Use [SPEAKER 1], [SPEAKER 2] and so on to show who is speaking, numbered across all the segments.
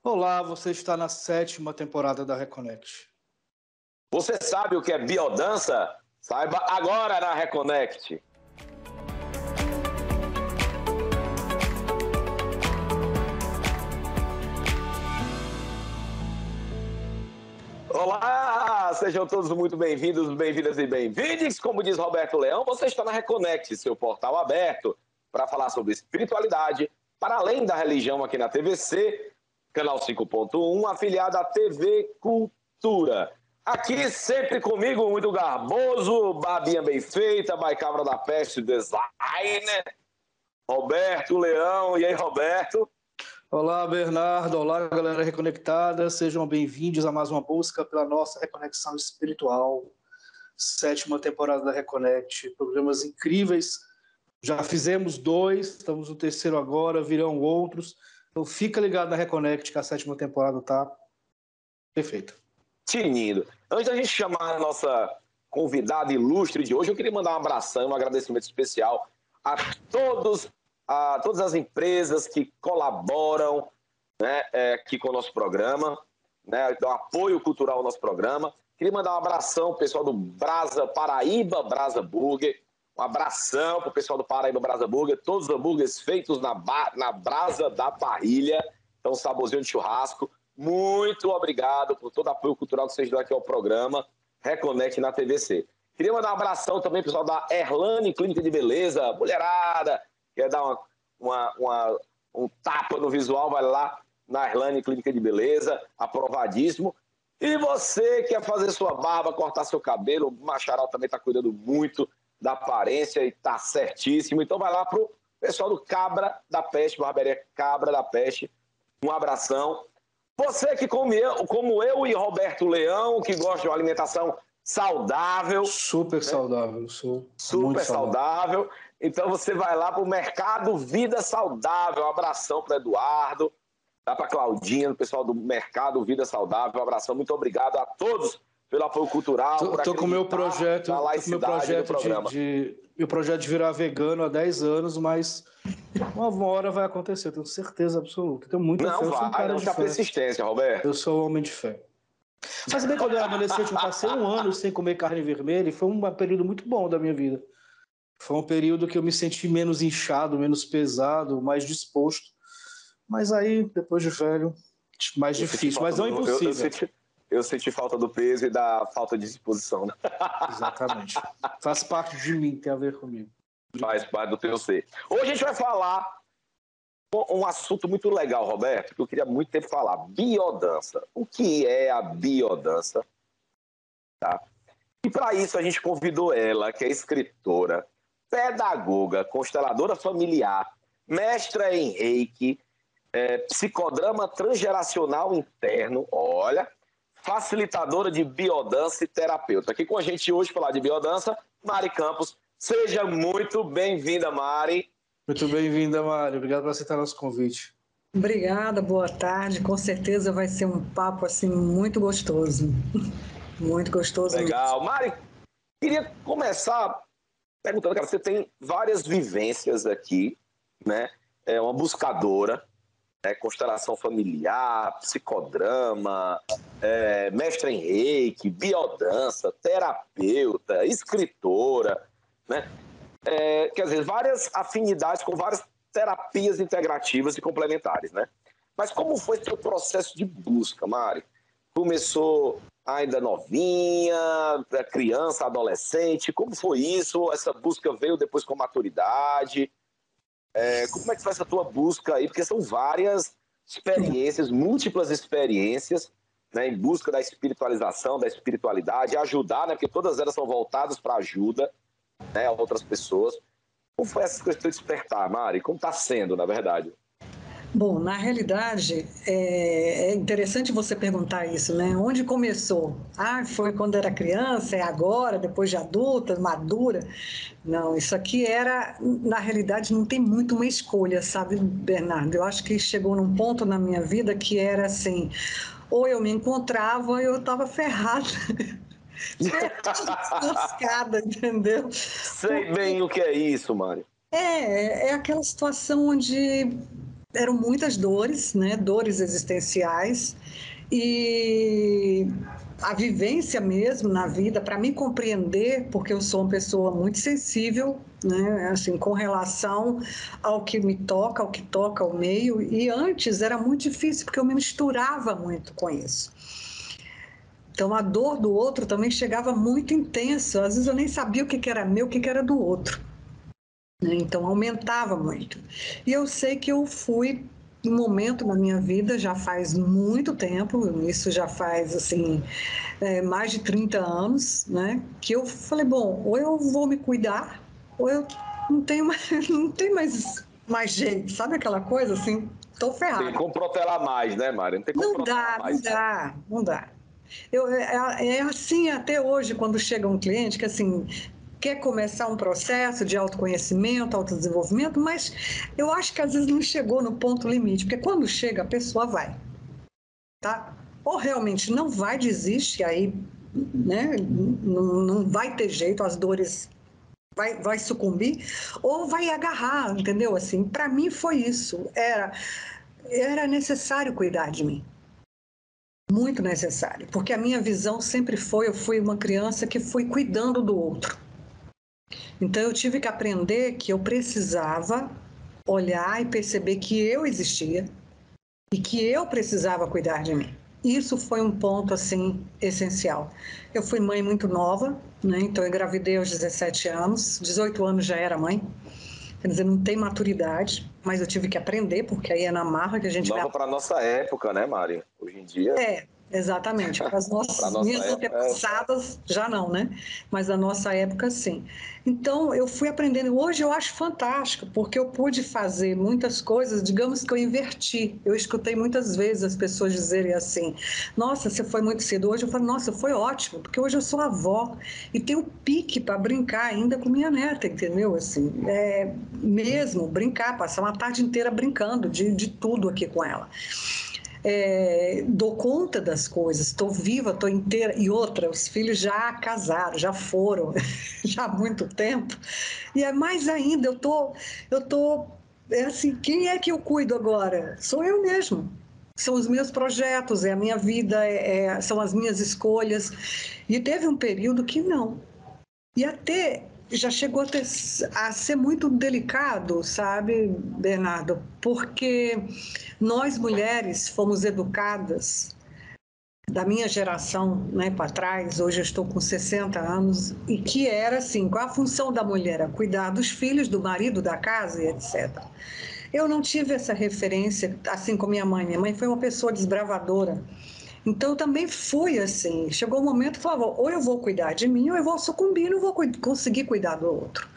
[SPEAKER 1] Olá, você está na 7ª temporada da Reconnect.
[SPEAKER 2] Você sabe o que é biodança? Saiba agora na Reconnect. Olá, sejam todos muito bem-vindos, bem-vindas e bem-vindos. Como diz Roberto Leão, você está na Reconnect, seu portal aberto para falar sobre espiritualidade, para além da religião aqui na TVC, canal 5.1, afiliada à TV Cultura. Aqui sempre comigo, muito garboso, barbinha bem feita, Baicabra da Peste, designer, Roberto Leão. E aí, Roberto?
[SPEAKER 1] Olá, Bernardo. Olá, galera reconectada. Sejam bem-vindos a mais uma busca pela nossa reconexão espiritual. 7ª temporada da Reconnect. Programas incríveis. Já fizemos 2, estamos no 3º agora, virão outros. Então fica ligado na Reconnect, que a 7ª temporada tá perfeita.
[SPEAKER 2] Tinindo. Antes da gente chamar a nossa convidada ilustre de hoje, eu queria mandar um abração, um agradecimento especial a todas as empresas que colaboram, né, aqui com o nosso programa, né, dão apoio cultural ao nosso programa. Queria mandar um abração ao pessoal do Brasa Paraíba Brasa Burger, um abração para o pessoal do Paraíba Brasa Burger, todos os hambúrgueres feitos na brasa da parrilha, então saborzinho de churrasco. Muito obrigado por todo o apoio cultural que vocês dão aqui ao programa Reconnect na TVC. Queria mandar um abração também pro pessoal da Erlane Clínica de Beleza, mulherada, quer dar um tapa no visual, vai lá na Erlane Clínica de Beleza, aprovadíssimo. E você quer fazer sua barba, cortar seu cabelo, o Macharal também está cuidando muito da aparência e está certíssimo. Então vai lá pro pessoal do Cabra da Peste, Barbearia Cabra da Peste, um abração. Você que, como eu e Roberto Leão, que gosta de uma alimentação saudável.
[SPEAKER 1] Super saudável,
[SPEAKER 2] super saudável. Então você vai lá para o Mercado Vida Saudável. Um abração para Eduardo, dá para Claudinha, o pessoal do Mercado Vida Saudável. Um abração, muito obrado a todos pelo apoio cultural.
[SPEAKER 1] Estou com o meu projeto, meu projeto de virar vegano há 10 anos, mas uma hora vai acontecer, tenho certeza absoluta. Tenho muita fé.
[SPEAKER 2] Não vai, não tem persistência, Roberto.
[SPEAKER 1] Eu sou um homem de fé. Mas bem, quando eu era adolescente, eu passei 1 ano sem comer carne vermelha e foi um período muito bom da minha vida. Foi um período que eu me senti menos inchado, menos pesado, mais disposto. Mas aí, depois de velho, mais difícil, mas não é impossível.
[SPEAKER 2] Eu senti falta do peso e da falta de disposição. Né?
[SPEAKER 1] Exatamente. Faz parte de mim, tem a ver comigo.
[SPEAKER 2] Faz parte do teu ser. Hoje a gente vai falar um assunto muito legal, Roberto, que eu queria muito tempo falar. Biodança. O que é a biodança? Tá? E para isso a gente convidou ela, que é escritora, pedagoga, consteladora familiar, mestra em Reiki, psicodrama transgeracional interno, olha, facilitadora de biodança e terapeuta. Aqui com a gente hoje falar de biodança, Mari Campos. Seja muito bem-vinda, Mari.
[SPEAKER 1] Muito bem-vinda, Mari. Obrigado por aceitar nosso convite.
[SPEAKER 3] Obrigada, boa tarde. Com certeza vai ser um papo assim muito gostoso. Muito gostoso.
[SPEAKER 2] Legal. Mari, queria começar perguntando, cara, você tem várias vivências aqui, né? É uma buscadora, constelação familiar, psicodrama, mestra em Reiki, biodança, terapeuta, escritora, né? Quer dizer, várias afinidades com várias terapias integrativas e complementares, né? Mas como foi o seu processo de busca, Mari? Começou ainda novinha, criança, adolescente? Como foi isso? Essa busca veio depois com maturidade? Como é que foi essa tua busca aí? Porque são várias experiências, múltiplas experiências, né, em busca da espiritualização, da espiritualidade, ajudar, né, porque todas elas são voltadas para ajuda, né, a outras pessoas. Como foi essa questão de despertar, Mari? Como está sendo, na verdade?
[SPEAKER 3] Bom, na realidade, é interessante você perguntar isso, né? Onde começou? Foi quando era criança, é agora, depois de adulta, madura? Não, isso aqui na realidade, não tem muito uma escolha, sabe, Bernardo? Eu acho que chegou num ponto na minha vida que era assim, ou eu me encontrava ou eu estava ferrada. Lascada, entendeu?
[SPEAKER 2] Sei bem o que é isso, Mari.
[SPEAKER 3] É aquela situação onde eram muitas dores, né? Dores existenciais, e a vivência mesmo na vida, para me compreender, porque eu sou uma pessoa muito sensível, né? Assim, com relação ao que me toca, ao que toca o meio, e antes era muito difícil, porque eu me misturava muito com isso. Então, a dor do outro também chegava muito intensa, às vezes eu nem sabia o que era meu, o que era do outro. Então, aumentava muito. E eu sei que eu fui um momento na minha vida, já faz muito tempo, isso já faz, assim, mais de 30 anos, né? Que eu falei, bom, ou eu vou me cuidar, ou eu não tenho mais, não tenho mais jeito, sabe aquela coisa, assim? Estou ferrada.
[SPEAKER 2] Tem como protelar mais, né, Mari? Não tem como protelar mais.
[SPEAKER 3] Não dá. É assim até hoje, quando chega um cliente que, assim, quer começar um processo de autoconhecimento, autodesenvolvimento, mas eu acho que às vezes não chegou no ponto limite, porque quando chega, a pessoa vai, tá? Ou realmente não vai, desiste, aí, né, não vai ter jeito, as dores vai sucumbir, ou vai agarrar, entendeu? Assim, para mim foi isso, era necessário cuidar de mim. Muito necessário, porque a minha visão sempre foi, eu fui uma criança que fui cuidando do outro. Então eu tive que aprender que eu precisava olhar e perceber que eu existia e que eu precisava cuidar de mim. Isso foi um ponto, assim, essencial. Eu fui mãe muito nova, né? Então eu engravidei aos 17 anos, 18 anos já era mãe. Quer dizer, não tem maturidade, mas eu tive que aprender, porque aí é na marra que a gente
[SPEAKER 2] Nova para nossa época, né, Mari? Hoje em dia.
[SPEAKER 3] Exatamente. Para as minhas antepassadas, já não, né? Mas na nossa época, sim. Então, eu fui aprendendo. Hoje eu acho fantástico, porque eu pude fazer muitas coisas, digamos que eu inverti. Eu escutei muitas vezes as pessoas dizerem assim, nossa, você foi muito cedo. Hoje eu falo, nossa, foi ótimo, porque hoje eu sou avó e tenho pique para brincar ainda com minha neta, entendeu? Assim, mesmo brincar, passar uma tarde inteira brincando de tudo aqui com ela. Dou conta das coisas, estou viva, estou inteira. E outra, os filhos já casaram, já foram, já há muito tempo. E é mais ainda, eu tô assim, quem é que eu cuido agora? Sou eu mesmo. São os meus projetos, é a minha vida, são as minhas escolhas. E teve um período que não. E até já chegou a ser muito delicado, sabe, Bernardo? Porque nós mulheres fomos educadas, da minha geração, né, para trás, hoje eu estou com 60 anos, e que era assim, qual a função da mulher? Cuidar dos filhos, do marido, da casa e etc. Eu não tive essa referência, assim como minha mãe. Minha mãe foi uma pessoa desbravadora. Então, eu também fui assim. Chegou um momento que falava, ou eu vou cuidar de mim, ou eu vou sucumbir, não vou conseguir cuidar do outro.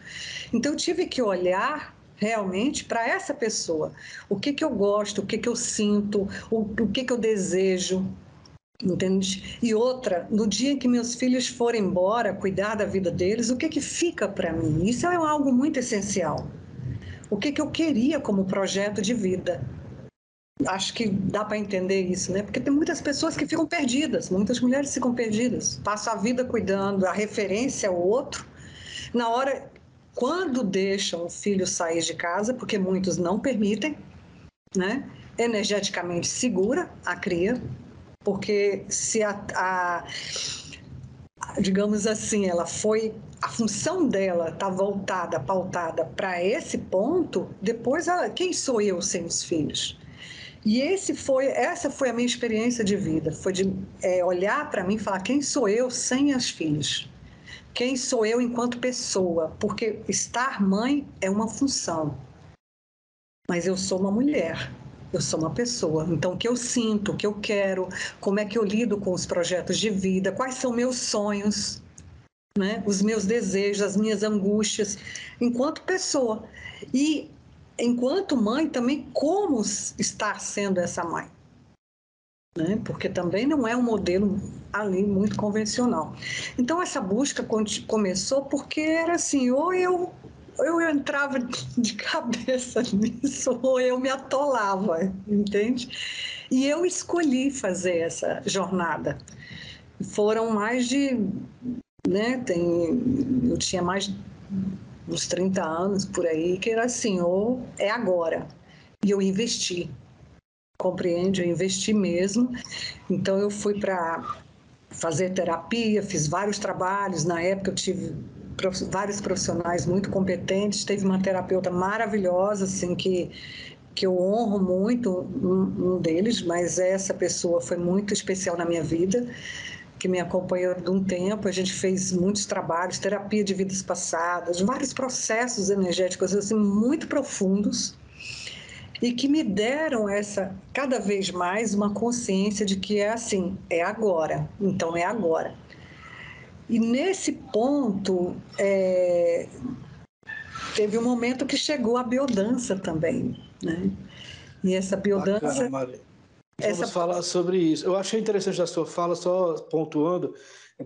[SPEAKER 3] Então, eu tive que olhar realmente para essa pessoa. O que eu gosto, o que eu sinto, o que eu desejo, entende? E outra, no dia em que meus filhos forem embora, cuidar da vida deles, o que fica para mim? Isso é algo muito essencial. O que eu queria como projeto de vida? Acho que dá para entender isso, né? Porque tem muitas pessoas que ficam perdidas, muitas mulheres ficam perdidas, passam a vida cuidando, a referência ao outro. Na hora, quando deixam o filho sair de casa, porque muitos não permitem, né? Energeticamente segura a cria, porque se digamos assim, a função dela está voltada, pautada para esse ponto, depois quem sou eu sem os filhos? E essa foi a minha experiência de vida, foi de olhar para mim e falar, quem sou eu sem os filhos? Quem sou eu enquanto pessoa? Porque estar mãe é uma função, mas eu sou uma mulher, eu sou uma pessoa. Então, o que eu sinto, o que eu quero, como é que eu lido com os projetos de vida, quais são meus sonhos, né? Os meus desejos, as minhas angústias, enquanto pessoa. E enquanto mãe também, como estar sendo essa mãe, né? Porque também não é um modelo ali muito convencional. Então essa busca começou porque era assim, ou eu entrava de cabeça nisso, ou eu me atolava, entende? E eu escolhi fazer essa jornada. Foram mais de, né, eu tinha mais uns 30 anos por aí, que era assim, ou é agora. E eu investi, compreende? Eu investi mesmo. Então, eu fui para fazer terapia, fiz vários trabalhos. Na época, eu tive vários profissionais muito competentes. Teve uma terapeuta maravilhosa, assim, que eu honro muito, um deles, mas essa pessoa foi muito especial na minha vida, que me acompanhou de um tempo. A gente fez muitos trabalhos, terapia de vidas passadas, vários processos energéticos assim, muito profundos, e que me deram cada vez mais uma consciência de que é assim, é agora, então é agora. E nesse ponto, teve um momento que chegou a biodança também, né? E essa biodança...
[SPEAKER 1] Bacana, Maria. Vamos falar sobre isso. Eu achei interessante a sua fala, só pontuando,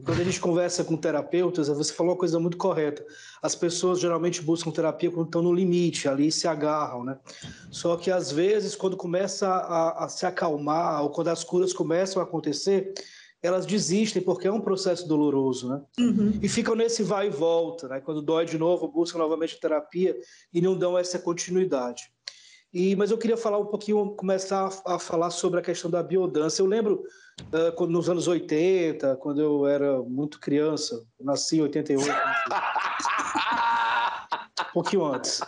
[SPEAKER 1] quando a gente conversa com terapeutas, você falou uma coisa muito correta. As pessoas geralmente buscam terapia quando estão no limite, ali se agarram, né? Só que às vezes, quando começa a se acalmar, ou quando as curas começam a acontecer, elas desistem porque é um processo doloroso, né?
[SPEAKER 3] Uhum.
[SPEAKER 1] E ficam nesse vai e volta, né? Quando dói de novo, buscam novamente terapia e não dão essa continuidade. Mas eu queria falar um pouquinho, começar a falar sobre a questão da biodança. Eu lembro, nos anos 80, quando eu era muito criança, eu nasci em 88, um pouquinho antes.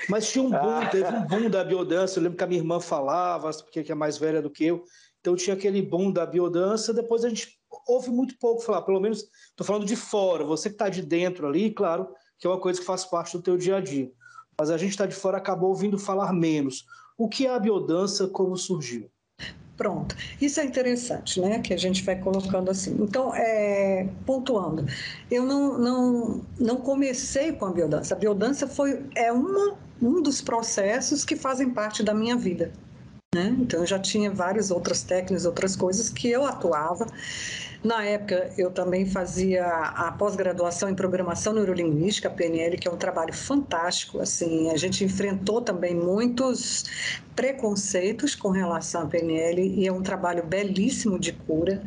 [SPEAKER 1] Mas tinha teve um boom da biodança. Eu lembro que a minha irmã falava, porque é mais velha do que eu. Então tinha aquele boom da biodança. Depois a gente ouve muito pouco falar, pelo menos estou falando de fora. Você que está de dentro ali, claro, que é uma coisa que faz parte do teu dia a dia. Mas a gente está de fora, acabou ouvindo falar menos. O que é a biodança, como surgiu?
[SPEAKER 3] Pronto, isso é interessante, né? Que a gente vai colocando assim. Então, pontuando, eu não comecei com a biodança. A biodança é um dos processos que fazem parte da minha vida, né? Então, eu já tinha várias outras técnicas, outras coisas que eu atuava. Na época, eu também fazia a pós-graduação em Programação Neurolinguística, a PNL, que é um trabalho fantástico. Assim, a gente enfrentou também muitos preconceitos com relação à PNL e é um trabalho belíssimo de cura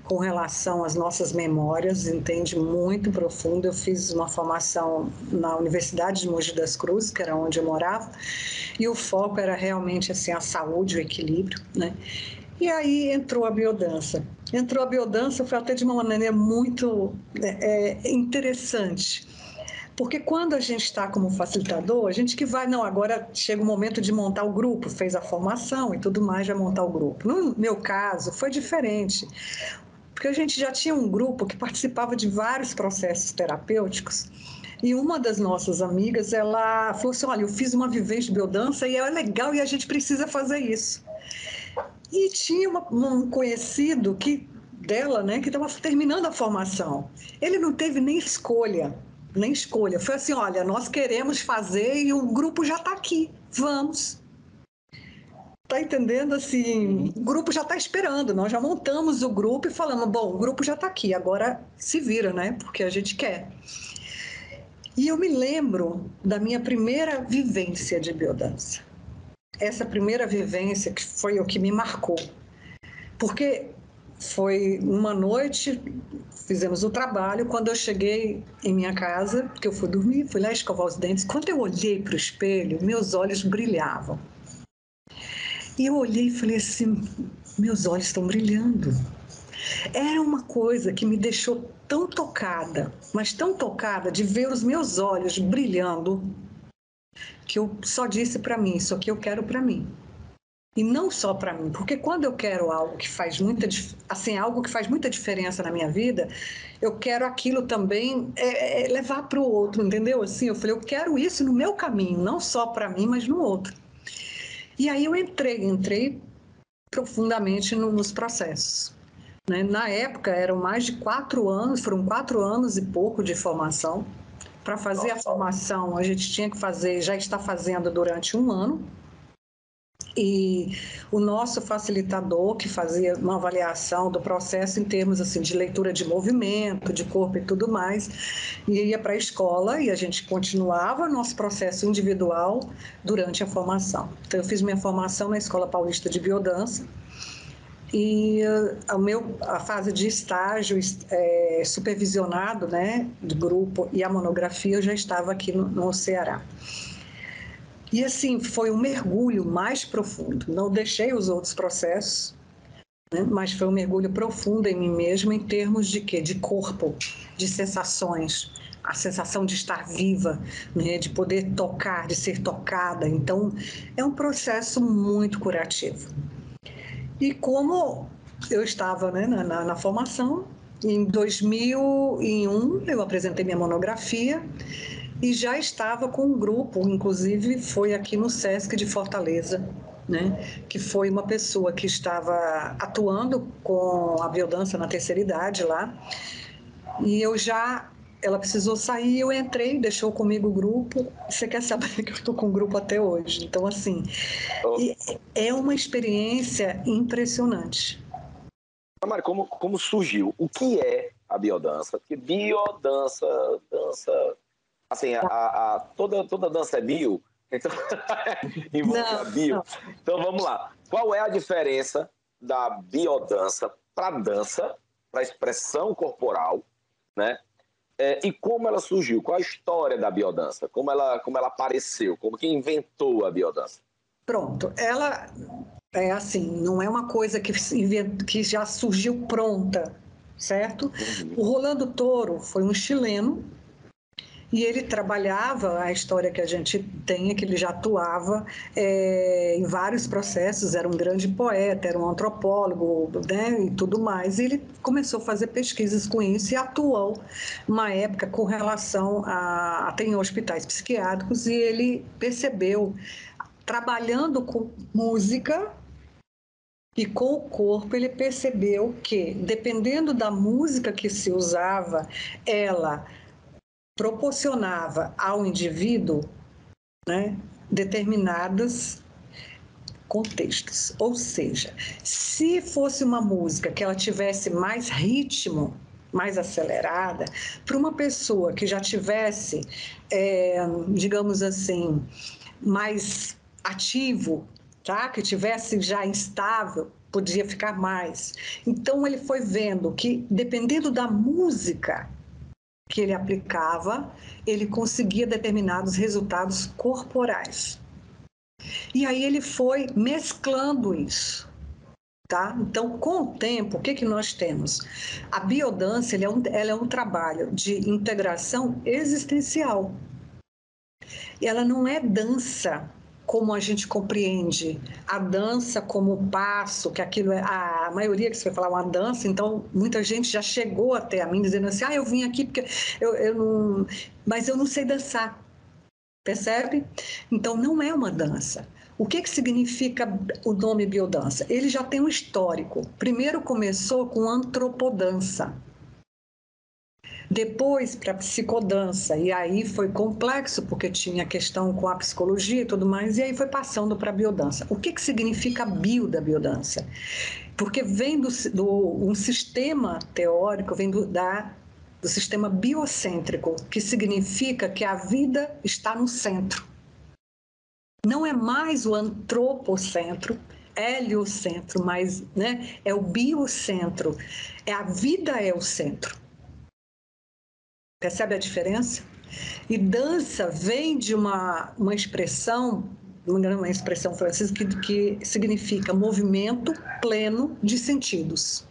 [SPEAKER 3] com relação às nossas memórias, entende? Muito profundo. Eu fiz uma formação na Universidade de Mogi das Cruzes, que era onde eu morava, e o foco era realmente assim, a saúde, o equilíbrio, né? E aí entrou a biodança. Foi até de uma maneira muito interessante. Porque quando a gente está como facilitador, a gente que vai, não, agora chega o momento de montar o grupo, fez a formação e tudo mais, vai montar o grupo. No meu caso, foi diferente, porque a gente já tinha um grupo que participava de vários processos terapêuticos. E uma das nossas amigas, ela falou assim, olha, eu fiz uma vivência de biodança e é legal e a gente precisa fazer isso. E tinha um conhecido dela, né, que estava terminando a formação. Ele não teve nem escolha. Foi assim, olha, nós queremos fazer e o grupo já está aqui, vamos. Tá entendendo? Assim, o grupo já está esperando, nós já montamos o grupo e falamos, bom, o grupo já está aqui, agora se vira, né, porque a gente quer. E eu me lembro da minha primeira vivência de biodança. Essa primeira vivência que foi o que me marcou. Porque foi uma noite, fizemos o trabalho, quando eu cheguei em minha casa, porque eu fui dormir, fui lá escovar os dentes, quando eu olhei para o espelho, meus olhos brilhavam. E eu olhei e falei assim, meus olhos estão brilhando. Era uma coisa que me deixou tão tocada, mas tão tocada de ver os meus olhos brilhando, que eu só disse para mim, isso aqui eu quero para mim. E não só para mim, porque quando eu quero algo que faz algo que faz muita diferença na minha vida, eu quero aquilo também levar para o outro, entendeu? Assim, eu falei, eu quero isso no meu caminho, não só para mim, mas no outro. E aí eu entrei profundamente nos processos. Né? Na época eram mais de 4 anos, foram 4 anos e pouco de formação. Para fazer a formação, a gente tinha que fazer, já está fazendo durante 1 ano. E o nosso facilitador, que fazia uma avaliação do processo em termos assim, de leitura de movimento, de corpo e tudo mais, ia para a escola e a gente continuava nosso processo individual durante a formação. Então, eu fiz minha formação na Escola Paulista de Biodança e a fase de estágio supervisionado, né, do grupo e a monografia, eu já estava aqui no Ceará. E assim, foi um mergulho mais profundo. Não deixei os outros processos, né? Mas foi um mergulho profundo em mim mesma em termos de quê? De corpo, de sensações, a sensação de estar viva, né? De poder tocar, de ser tocada. Então, é um processo muito curativo. E como eu estava, né, na formação, em 2001 eu apresentei minha monografia e já estava com um grupo, inclusive foi aqui no SESC de Fortaleza, né, que foi uma pessoa que estava atuando com a biodança na terceira idade lá, e ela precisou sair, eu entrei, deixou comigo o grupo. Você quer saber que eu estou com o grupo até hoje? Então, assim, é uma experiência impressionante.
[SPEAKER 2] Mari, como surgiu? O que é a biodança? Porque biodança, dança... Assim, toda dança é bio, então envolve a bio.
[SPEAKER 3] Não.
[SPEAKER 2] Então, vamos lá. Qual é a diferença da biodança para dança, para expressão corporal, né? E como ela surgiu? Qual a história da biodança? Como ela apareceu? Como que inventou a biodança?
[SPEAKER 3] Pronto, ela é assim, não é uma coisa que já surgiu pronta, certo? O Rolando Toro foi um chileno e ele trabalhava, a história que a gente tem é que ele já atuava em vários processos, era um grande poeta, era um antropólogo, né, e tudo mais. E ele começou a fazer pesquisas com isso e atuou uma época com relação a até em hospitais psiquiátricos, e ele percebeu, trabalhando com música e com o corpo, ele percebeu que, dependendo da música que se usava, ela proporcionava ao indivíduo, né, determinados contextos. Ou seja, se fosse uma música que ela tivesse mais ritmo, mais acelerada, para uma pessoa que já tivesse, digamos assim, mais ativo, tá? Que tivesse já instável, podia ficar mais. Então ele foi vendo que, dependendo da música que ele aplicava, ele conseguia determinados resultados corporais. E aí ele foi mesclando isso. Tá? Então, com o tempo, o que nós temos? A biodança ela é um trabalho de integração existencial. E ela não é dança como a gente compreende a dança como passo, que aquilo é a maioria que você vai falar uma dança, então muita gente já chegou até a mim dizendo assim, eu vim aqui porque eu não, mas eu não sei dançar, percebe? Então não é uma dança. O que significa o nome biodança? Ele já tem um histórico. Primeiro começou com antropodança. Depois para a psicodança, e aí foi complexo, porque tinha questão com a psicologia e tudo mais, e aí foi passando para a biodança. O que significa a bio da biodança? Porque vem um sistema teórico, vem do sistema biocêntrico, que significa que a vida está no centro. Não é mais o antropocentro, heliocentro, mas, né, é o biocentro. A vida é o centro. Percebe a diferença? E dança vem de uma expressão, uma expressão francesa que significa movimento pleno de sentidos.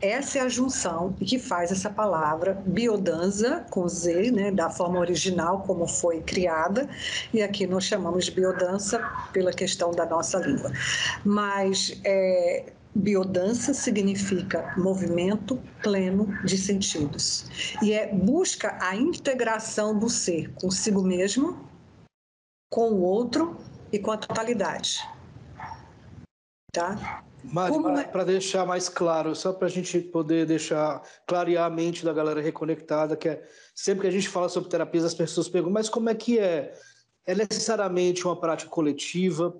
[SPEAKER 3] Essa é a junção que faz essa palavra biodança, com Z, né, da forma original como foi criada, e aqui nós chamamos de biodança pela questão da nossa língua. Mas biodança significa movimento pleno de sentidos. E busca a integração do ser consigo mesmo, com o outro e com a totalidade. Tá?
[SPEAKER 1] Mari, para deixar mais claro, só para a gente poder clarear a mente da galera reconectada, sempre que a gente fala sobre terapias, as pessoas perguntam, mas como é que é? É necessariamente uma prática coletiva?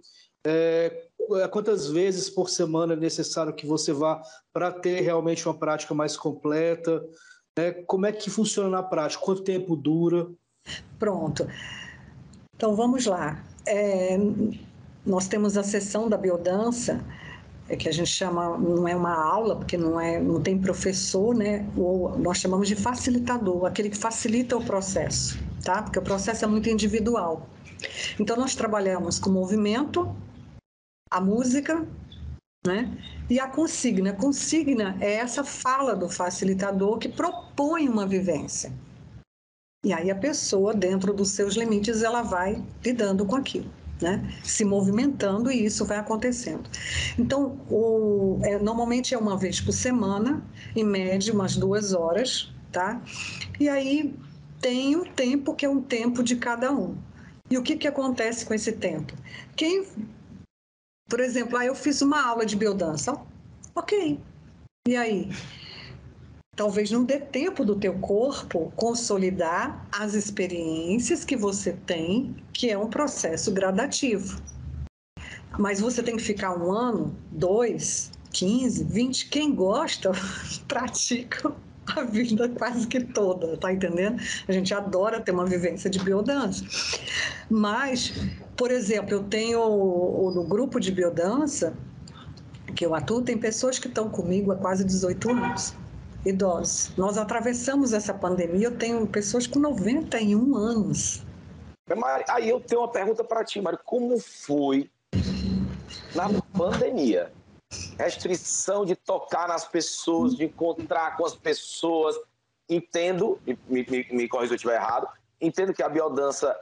[SPEAKER 1] Quantas vezes por semana é necessário que você vá para ter realmente uma prática mais completa? Como é que funciona na prática? Quanto tempo dura?
[SPEAKER 3] Pronto. Então, vamos lá. Nós temos a sessão da biodança, que a gente chama, não é uma aula, porque não tem professor, né? Ou nós chamamos de facilitador, aquele que facilita o processo, tá? Porque o processo é muito individual. Então, nós trabalhamos com o movimento, a música, né? E a consigna. A consigna é essa fala do facilitador que propõe uma vivência. E aí a pessoa, dentro dos seus limites, ela vai lidando com aquilo, né? Se movimentando, e isso vai acontecendo. Então, normalmente é uma vez por semana, em média umas 2 horas, tá? E aí tem o tempo que é um tempo de cada um. E o que acontece com esse tempo? Por exemplo, eu fiz uma aula de biodança. Ok. E aí? Talvez não dê tempo do teu corpo consolidar as experiências que você tem, que é um processo gradativo. Mas você tem que ficar 1 ano, 2, 15, 20. Quem gosta, pratica a vida quase que toda, tá entendendo? A gente adora ter uma vivência de biodança. Mas, por exemplo, eu tenho no grupo de biodança que eu atuo, tem pessoas que estão comigo há quase 18 anos, idosos. Nós atravessamos essa pandemia, eu tenho pessoas com 91 anos.
[SPEAKER 2] Mari, aí eu tenho uma pergunta para ti, Mari. Como foi na pandemia? Restrição de tocar nas pessoas, de encontrar com as pessoas. Entendo, me corrija se eu estiver errado, entendo que a biodança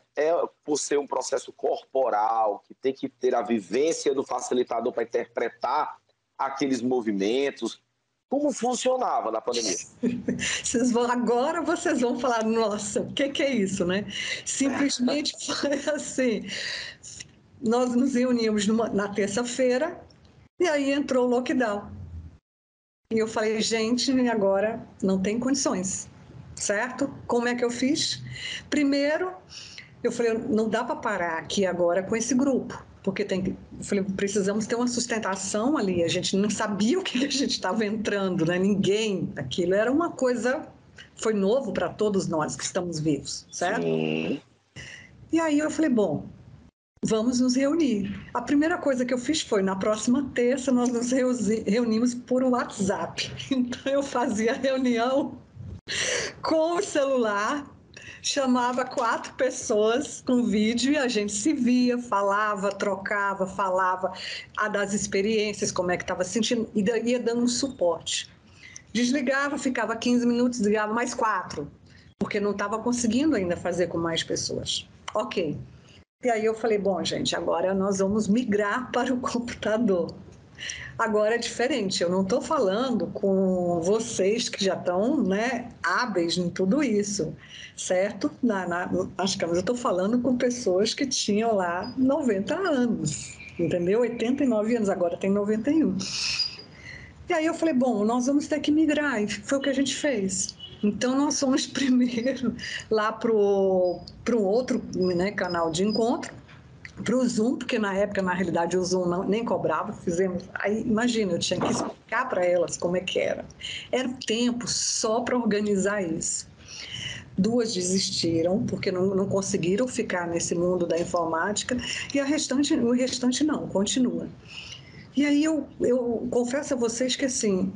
[SPEAKER 2] por ser um processo corporal, que tem que ter a vivência do facilitador para interpretar aqueles movimentos. Como funcionava na pandemia?
[SPEAKER 3] Agora vocês vão falar, nossa, o que é isso, né? Simplesmente foi assim, nós nos reuníamos na terça-feira e aí entrou o lockdown. E eu falei, gente, agora não tem condições, certo? Como é que eu fiz? Primeiro, eu falei, não dá para parar aqui agora com esse grupo, porque eu falei, precisamos ter uma sustentação ali. A gente não sabia o que a gente estava entrando, né? Ninguém, aquilo era uma coisa, foi novo para todos nós que estamos vivos, certo?
[SPEAKER 2] Sim.
[SPEAKER 3] E aí eu falei, bom, vamos nos reunir. A primeira coisa que eu fiz foi, na próxima terça, nós nos reunimos por WhatsApp. Então, eu fazia reunião com o celular, chamava 4 pessoas com vídeo e a gente se via, falava, trocava, falava das experiências, como é que estava sentindo, e ia dando um suporte. Desligava, ficava 15 minutos, desligava mais 4, porque não estava conseguindo ainda fazer com mais pessoas. Ok. E aí eu falei, bom, gente, agora nós vamos migrar para o computador. Agora é diferente, eu não estou falando com vocês que já estão, né, hábeis em tudo isso, certo? Nas câmeras, eu estou falando com pessoas que tinham lá 90 anos, entendeu? 89 anos, agora tem 91. E aí eu falei, bom, nós vamos ter que migrar, e foi o que a gente fez. Então, nós fomos primeiro lá para um outro, né, canal de encontro, para o Zoom, porque na época, na realidade, o Zoom nem cobrava, fizemos. Aí, imagina, eu tinha que explicar para elas como é que era. Era tempo só para organizar isso. 2 desistiram, porque não conseguiram ficar nesse mundo da informática, e o restante não, continua. E aí eu confesso a vocês que assim,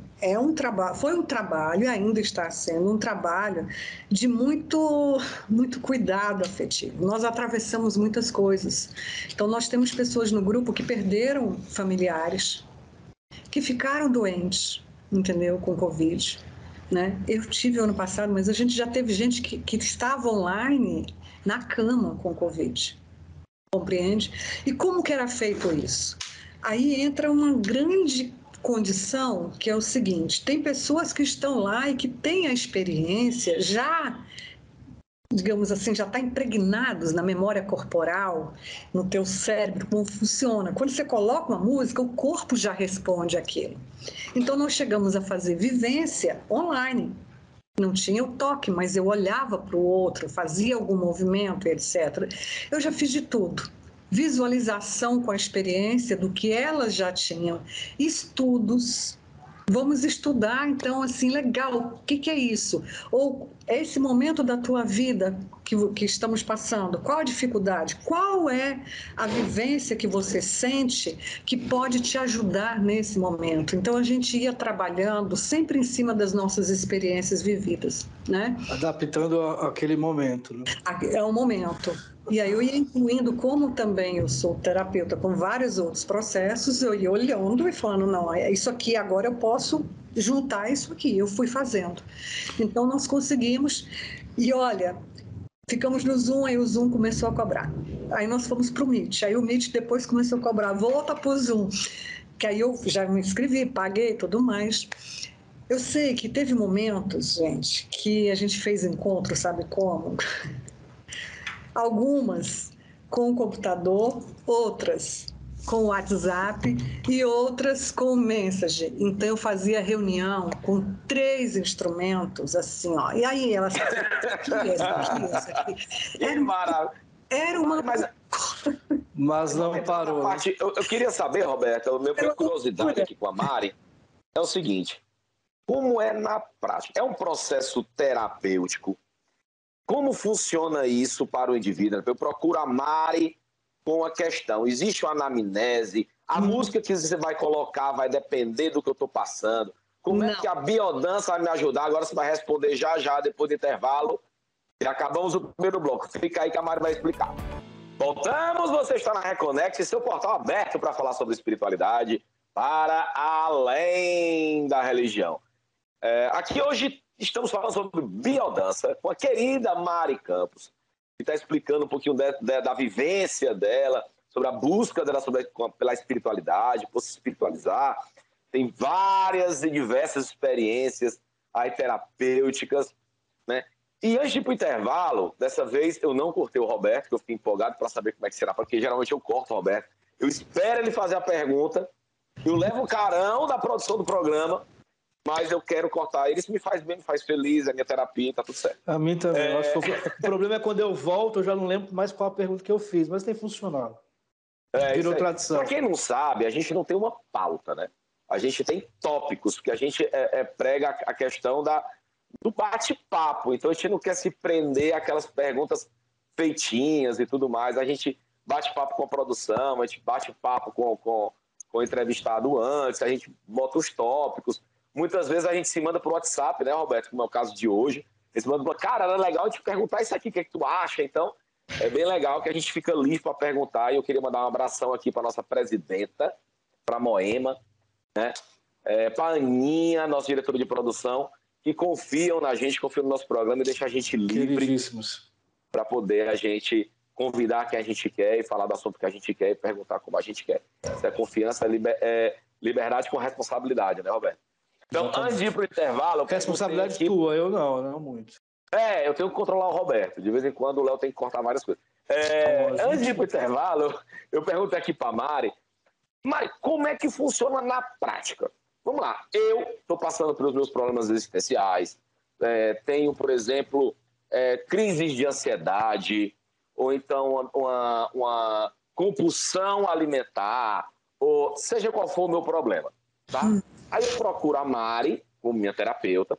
[SPEAKER 3] foi um trabalho, e ainda está sendo um trabalho de muito cuidado afetivo. Nós atravessamos muitas coisas. Então nós temos pessoas no grupo que perderam familiares, que ficaram doentes, entendeu, com Covid, né? Eu tive ano passado, mas a gente já teve gente que estava online na cama com Covid, compreende? E como que era feito isso? Aí entra uma grande condição, que é o seguinte, tem pessoas que estão lá e que têm a experiência já, digamos assim, já está impregnados na memória corporal, no teu cérebro, como funciona. Quando você coloca uma música, o corpo já responde àquilo. Então, nós chegamos a fazer vivência online. Não tinha o toque, mas eu olhava para o outro, fazia algum movimento, etc. Eu já fiz de tudo. Visualização com a experiência do que elas já tinham, estudos. Vamos estudar, então, assim, legal, o que é isso? Ou esse momento da tua vida que estamos passando, qual a dificuldade? Qual é a vivência que você sente que pode te ajudar nesse momento? Então, a gente ia trabalhando sempre em cima das nossas experiências vividas, né?
[SPEAKER 1] Adaptando aquele momento, né?
[SPEAKER 3] É um momento. E aí eu ia incluindo, como também eu sou terapeuta com vários outros processos, eu ia olhando e falando, não, isso aqui agora eu posso juntar isso aqui. Eu fui fazendo. Então nós conseguimos, e olha, ficamos no Zoom, aí o Zoom começou a cobrar. Aí nós fomos para o Meet, aí o Meet depois começou a cobrar, volta para o Zoom. Que aí eu já me inscrevi, paguei e tudo mais. Eu sei que teve momentos, gente, que a gente fez encontro, sabe como? Algumas com o computador, outras com o WhatsApp e outras com o Messenger. Então, eu fazia reunião com 3 instrumentos, assim, ó. E aí, elas faziam isso aqui. Era uma...
[SPEAKER 1] Mas não parou.
[SPEAKER 2] Eu queria saber, Roberta, a minha curiosidade aqui com a Mari é o seguinte: como é na prática? É um processo terapêutico? Como funciona isso para o indivíduo? Eu procuro a Mari com a questão. Existe uma anamnese? A música que você vai colocar vai depender do que eu estou passando? Como é que a biodança vai me ajudar? Agora você vai responder já, depois do intervalo. E acabamos o primeiro bloco. Fica aí que a Mari vai explicar. Voltamos, você está na Reconnect, seu portal aberto para falar sobre espiritualidade para além da religião. Aqui hoje estamos falando sobre biodança com a querida Mari Campos, que está explicando um pouquinho da vivência dela, sobre a busca dela pela espiritualidade, por se espiritualizar. Tem várias e diversas experiências aí terapêuticas, né? E antes de ir para o intervalo, dessa vez eu não cortei o Roberto, que eu fiquei empolgado para saber como é que será, porque geralmente eu corto o Roberto. Eu espero ele fazer a pergunta, eu levo o carão da produção do programa, mas eu quero cortar ele. Isso me faz bem, me faz feliz, é minha terapia, tá tudo certo.
[SPEAKER 1] A mim também. O problema é quando eu volto, eu já não lembro mais qual a pergunta que eu fiz, mas tem funcionado. Virou tradição.
[SPEAKER 2] Para quem não sabe, a gente não tem uma pauta, né? A gente tem tópicos, porque a gente prega a questão do bate-papo. Então a gente não quer se prender àquelas perguntas feitinhas e tudo mais. A gente bate papo com a produção, a gente bate papo com o entrevistado antes, a gente bota os tópicos. Muitas vezes a gente se manda por WhatsApp, né, Roberto? Como é o caso de hoje. Eles mandam, cara, era legal te perguntar isso aqui, o que é que tu acha? Então, é bem legal que a gente fica livre para perguntar. E eu queria mandar um abração aqui para nossa presidenta, para a Moema, né? Para a Aninha, nossa diretora de produção, que confiam na gente, confiam no nosso programa e deixam a gente livre para poder a gente convidar quem a gente quer e falar do assunto que a gente quer e perguntar como a gente quer. Isso é confiança, liberdade com responsabilidade, né, Roberto? Então, antes de ir para o intervalo...
[SPEAKER 1] Responsabilidade tua, eu não muito.
[SPEAKER 2] Eu tenho que controlar o Roberto. De vez em quando o Léo tem que cortar várias coisas. Antes de ir para o intervalo, eu perguntei aqui para a Mari, como é que funciona na prática? Vamos lá, eu estou passando pelos meus problemas existenciais, tenho, por exemplo, crises de ansiedade, ou então uma compulsão alimentar, ou seja qual for o meu problema, tá? Aí eu procuro a Mari, como minha terapeuta.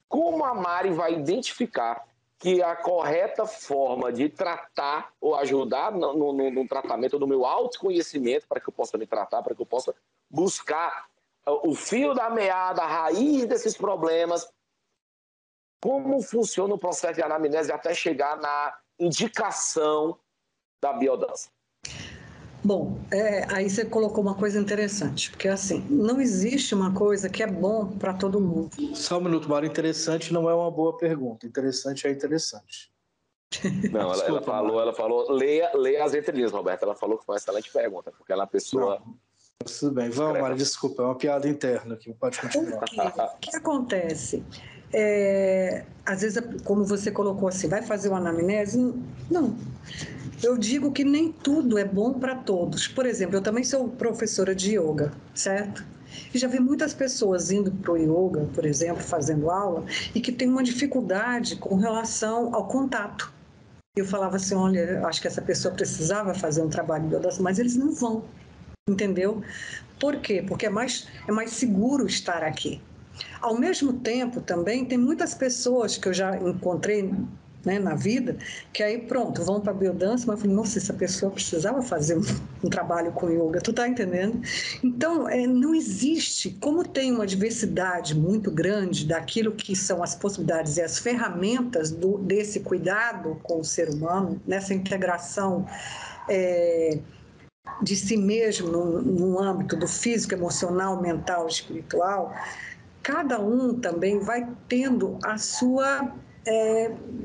[SPEAKER 2] Como a Mari vai identificar que a correta forma de tratar ou ajudar no tratamento do meu autoconhecimento, para que eu possa me tratar, para que eu possa buscar o fio da meada, a raiz desses problemas, como funciona o processo de anamnese até chegar na indicação da biodança?
[SPEAKER 3] Bom, aí você colocou uma coisa interessante, porque assim, não existe uma coisa que é bom para todo mundo.
[SPEAKER 1] Só um minuto, Mara, interessante não é uma boa pergunta, interessante é interessante.
[SPEAKER 2] Não, desculpa, ela falou, leia as entrelinhas, Roberto, ela falou que foi uma excelente pergunta, porque ela é uma pessoa...
[SPEAKER 1] Não. Tudo bem, vamos, Mara, desculpa, é uma piada interna aqui, pode continuar.
[SPEAKER 3] O que acontece? Às vezes, como você colocou assim, vai fazer uma anamnese? Não. Eu digo que nem tudo é bom para todos. Por exemplo, eu também sou professora de yoga, certo? E já vi muitas pessoas indo para o yoga, por exemplo, fazendo aula, e que tem uma dificuldade com relação ao contato. Eu falava assim, olha, acho que essa pessoa precisava fazer um trabalho de yoga, mas eles não vão. Entendeu? Por quê? Porque é mais seguro estar aqui. Ao mesmo tempo, também, tem muitas pessoas que eu já encontrei né, na vida, que aí pronto, vão para a biodança, mas eu falei, nossa, essa pessoa precisava fazer um trabalho com yoga, tu tá entendendo? Então, não existe, como tem uma diversidade muito grande daquilo que são as possibilidades e as ferramentas desse cuidado com o ser humano, nessa integração de si mesmo no âmbito do físico, emocional, mental, espiritual, cada um também vai tendo a sua...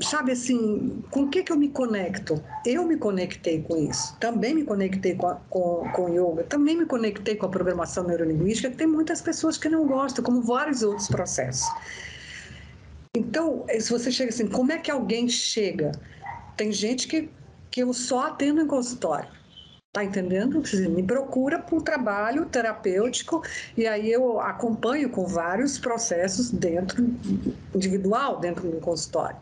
[SPEAKER 3] sabe assim, com o que eu me conecto? Eu me conectei com isso, também me conectei com yoga, também me conectei com a programação neurolinguística, que tem muitas pessoas que não gostam, como vários outros processos. Então, se você chega assim, como é que alguém chega? Tem gente que eu só atendo em consultório. Tá entendendo? Me procura para um trabalho terapêutico e aí eu acompanho com vários processos individual, dentro do consultório.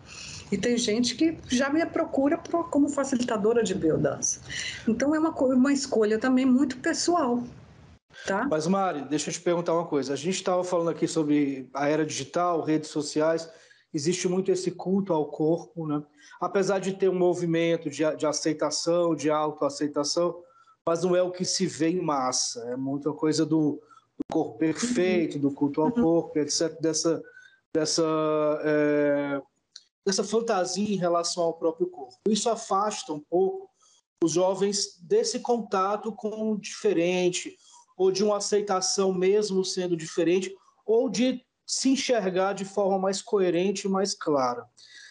[SPEAKER 3] E tem gente que já me procura como facilitadora de biodança. Então é uma escolha também muito pessoal. Tá?
[SPEAKER 1] Mas, Mari, deixa eu te perguntar uma coisa. A gente estava falando aqui sobre a era digital, redes sociais. Existe muito esse culto ao corpo, né? Apesar de ter um movimento de aceitação, de autoaceitação, mas não é o que se vê em massa. É muita coisa do corpo perfeito, do culto ao corpo, etc. Dessa fantasia em relação ao próprio corpo. Isso afasta um pouco os jovens desse contato com o diferente, ou de uma aceitação mesmo sendo diferente, ou de se enxergar de forma mais coerente e mais clara.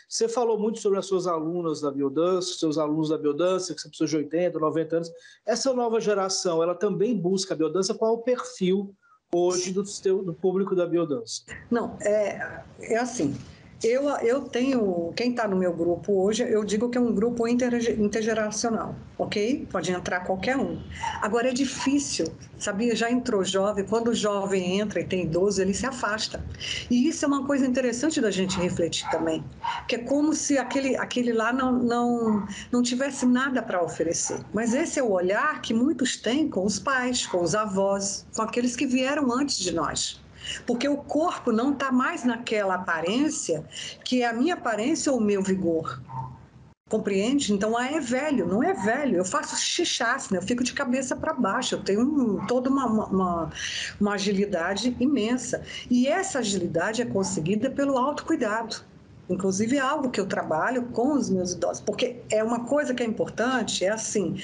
[SPEAKER 1] Você falou muito sobre as suas alunas da biodança, seus alunos da biodança, que são pessoas de 80, 90 anos. Essa nova geração, ela também busca a biodança? Qual é o perfil hoje do público da biodança?
[SPEAKER 3] Não, é assim... Eu tenho, quem está no meu grupo hoje, eu digo que é um grupo intergeracional, ok? Pode entrar qualquer um. Agora é difícil, sabia? Já entrou jovem, quando o jovem entra e tem idoso, ele se afasta. E isso é uma coisa interessante da gente refletir também, que é como se aquele lá não tivesse nada para oferecer. Mas esse é o olhar que muitos têm com os pais, com os avós, com aqueles que vieram antes de nós. Porque o corpo não está mais naquela aparência que é a minha aparência ou o meu vigor. Compreende? Então, é velho, não é velho. Eu faço shishasana, eu fico de cabeça para baixo, eu tenho toda uma agilidade imensa. E essa agilidade é conseguida pelo autocuidado. Inclusive, é algo que eu trabalho com os meus idosos, porque é uma coisa que é importante, é assim...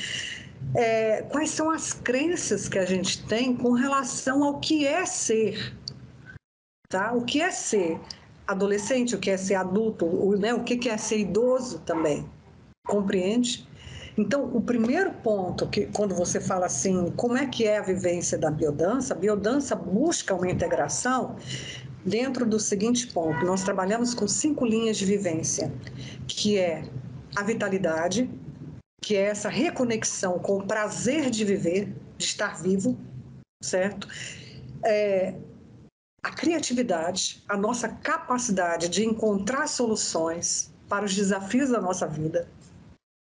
[SPEAKER 3] quais são as crenças que a gente tem com relação ao que é ser? Tá? O que é ser adolescente, o que é ser adulto, o que é ser idoso também, compreende? Então, o primeiro ponto, que quando você fala assim, como é que é a vivência da biodança? A biodança busca uma integração dentro do seguinte ponto, nós trabalhamos com 5 linhas de vivência, que é a vitalidade, que é essa reconexão com o prazer de viver, de estar vivo, certo? A criatividade, a nossa capacidade de encontrar soluções para os desafios da nossa vida,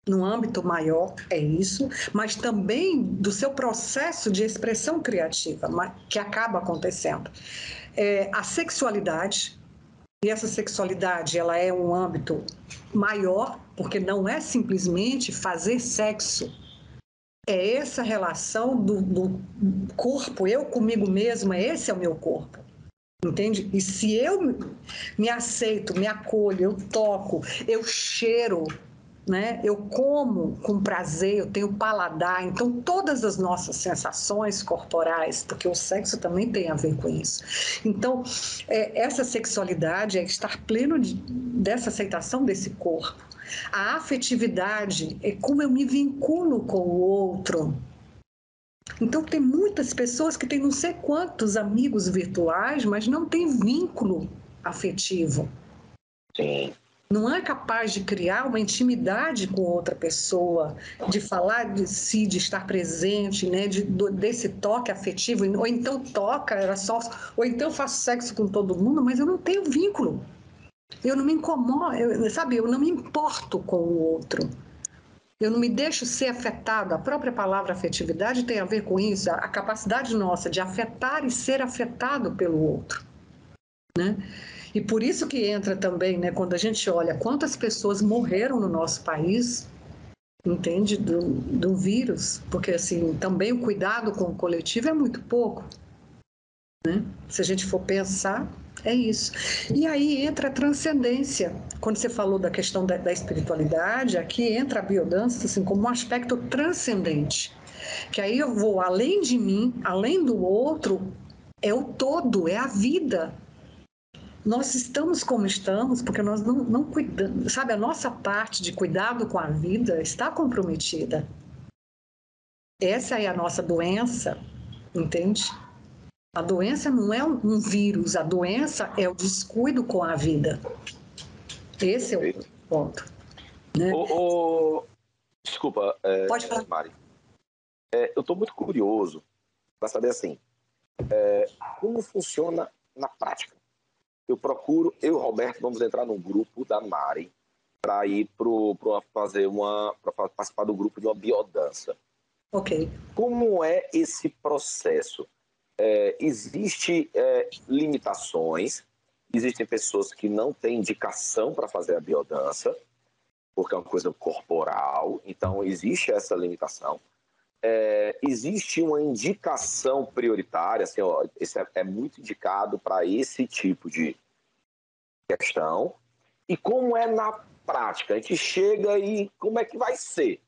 [SPEAKER 3] no âmbito maior, é isso, mas também do seu processo de expressão criativa, que acaba acontecendo. A sexualidade, e essa sexualidade ela é um âmbito maior, porque não é simplesmente fazer sexo, é essa relação do corpo, eu comigo mesma, esse é o meu corpo. Entende? E se eu me aceito, me acolho, eu toco, eu cheiro, né? Eu como com prazer, eu tenho paladar, então todas as nossas sensações corporais, porque o sexo também tem a ver com isso. Então, essa sexualidade é estar pleno dessa aceitação desse corpo. A afetividade é como eu me vinculo com o outro. Então, tem muitas pessoas que têm não sei quantos amigos virtuais, mas não tem vínculo afetivo.
[SPEAKER 2] Sim.
[SPEAKER 3] Não é capaz de criar uma intimidade com outra pessoa, de falar de si, de estar presente, né? Desse toque afetivo. Ou então toca, era só... Ou então faço sexo com todo mundo, mas eu não tenho vínculo. Eu não me incomodo, eu não me importo com o outro. Eu não me deixo ser afetado. A própria palavra afetividade tem a ver com isso, a capacidade nossa de afetar e ser afetado pelo outro, né? E por isso que entra também, né, quando a gente olha quantas pessoas morreram no nosso país, entende, do vírus, porque assim, também o cuidado com o coletivo é muito pouco, né? Se a gente for pensar, é isso. E aí entra a transcendência. Quando você falou da questão da espiritualidade, aqui entra a biodança assim, como um aspecto transcendente. Que aí eu vou além de mim, além do outro, é o todo, é a vida. Nós estamos como estamos porque nós não cuidamos, sabe? A nossa parte de cuidado com a vida está comprometida. Essa é a nossa doença, entende? A doença não é um vírus, a doença é o descuido com a vida. Esse é o ponto. Né?
[SPEAKER 2] Desculpa,
[SPEAKER 3] Pode falar.
[SPEAKER 2] Mari. Eu estou muito curioso para saber assim, como funciona na prática. Eu e o Roberto vamos entrar no grupo da Mari para ir para participar do grupo de uma biodança.
[SPEAKER 3] Ok.
[SPEAKER 2] Como é esse processo? Existem limitações, existem pessoas que não têm indicação para fazer a biodança, porque é uma coisa corporal, então existe essa limitação. Existe uma indicação prioritária, assim, ó, esse é muito indicado para esse tipo de questão. E como é na prática? A gente chega e como é que vai ser?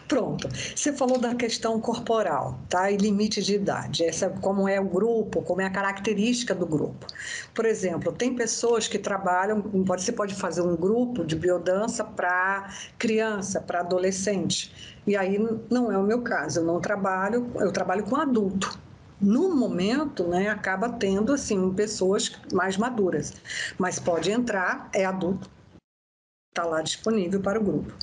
[SPEAKER 3] Pronto. Você falou da questão corporal, tá? E limite de idade. Essa, como é o grupo, como é a característica do grupo. Por exemplo, tem pessoas que trabalham, você pode fazer um grupo de biodança para criança, para adolescente. E aí não é o meu caso, eu trabalho com adulto. No momento, né, acaba tendo assim pessoas mais maduras, mas pode entrar, é adulto, está lá disponível para o grupo.